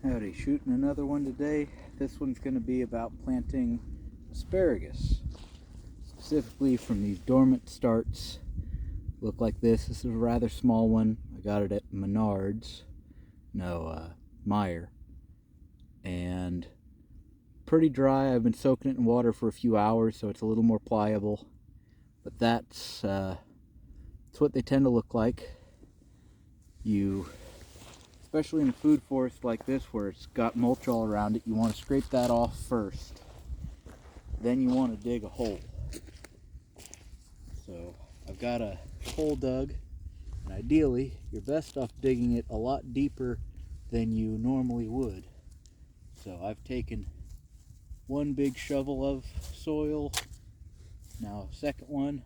Howdy, shooting another one today. This one's going to be about planting asparagus, specifically from these dormant starts. Look like this. This is a rather small one. I got it at Meyer, and pretty dry. I've been soaking it in water for a few hours, so it's a little more pliable, but that's what they tend to look like. Especially in a food forest like this where it's got mulch all around it, you want to scrape that off first. Then you want to dig a hole. So I've got a hole dug, and ideally you're best off digging it a lot deeper than you normally would. So I've taken one big shovel of soil, now a second one,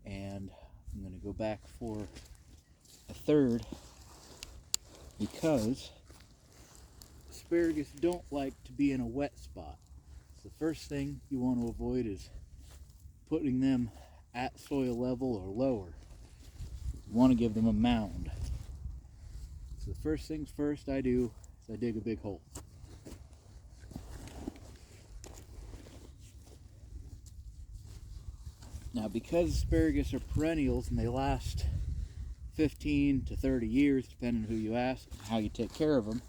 and I'm going to go back for a third, because asparagus don't like to be in a wet spot. So the first thing you want to avoid is putting them at soil level or lower. You want to give them a mound. So the first things first I do is I dig a big hole. Now, because asparagus are perennials and they last 15 to 30 years, depending on who you ask and how you take care of them,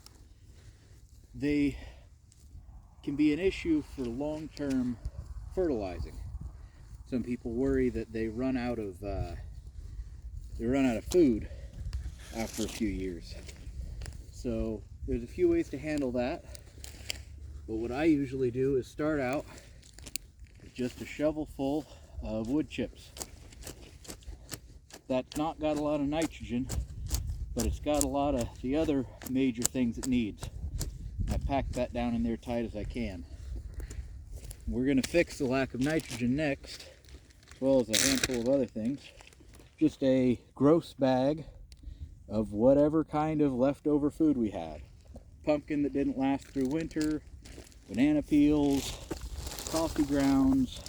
they can be an issue for long-term fertilizing. Some people worry that they run out of food after a few years. So there's a few ways to handle that, but what I usually do is start out with just a shovel full of wood chips. That's not got a lot of nitrogen, but it's got a lot of the other major things it needs. I pack that down in there tight as I can. We're going to fix the lack of nitrogen next, as well as a handful of other things. Just a gross bag of whatever kind of leftover food we had. Pumpkin that didn't last through winter, banana peels, coffee grounds,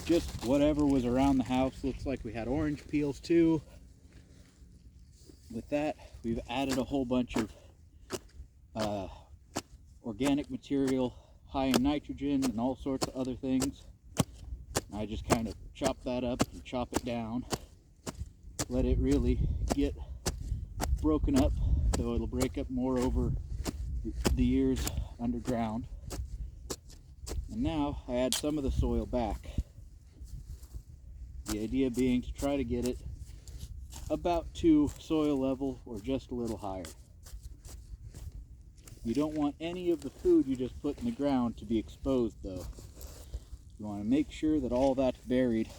just whatever was around the house. Looks like we had orange peels too. With that, we've added a whole bunch of organic material high in nitrogen and all sorts of other things. I just kind of chop that up and chop it down, let it really get broken up, so it'll break up more over the years underground. And now I add some of the soil back. The idea being to try to get it about to soil level or just a little higher. You don't want any of the food you just put in the ground to be exposed though. You want to make sure that all that's buried,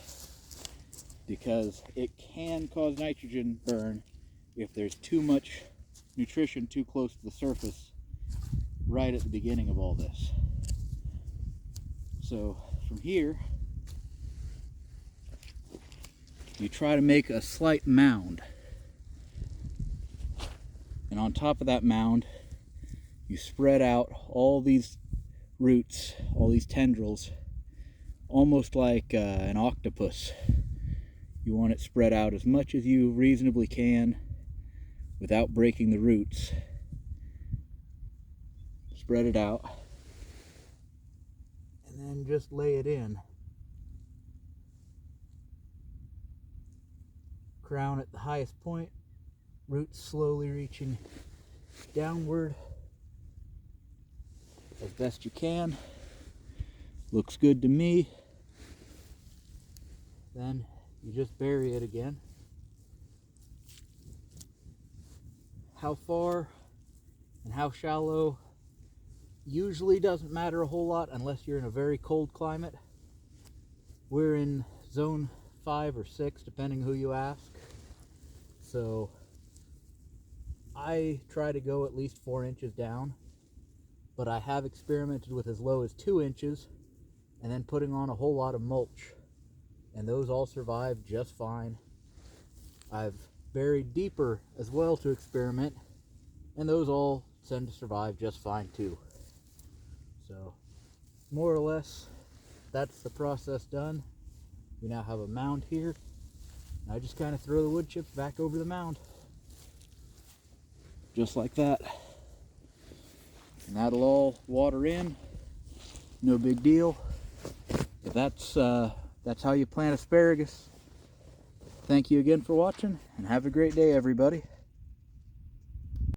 because it can cause nitrogen burn if there's too much nutrition too close to the surface right at the beginning of all this. So from here, you try to make a slight mound, and on top of that mound you spread out all these roots, all these tendrils, almost like an octopus. You want it spread out as much as you reasonably can without breaking the roots. Spread it out and then just lay it in. Crown at the highest point, roots slowly reaching downward as best you can. Looks good to me. Then you just bury it again. How far and how shallow usually doesn't matter a whole lot unless you're in a very cold climate. We're in zone 5 or 6 depending who you ask, so I try to go at least 4 inches down, but I have experimented with as low as 2 inches and then putting on a whole lot of mulch, and those all survive just fine. I've buried deeper as well to experiment, and those all tend to survive just fine too. So more or less that's the process done. We now have a mound here. I just kind of throw the wood chips back over the mound. Just like that. and that'll all water in. No big deal. But that's how you plant asparagus. Thank you again for watching, and have a great day, everybody.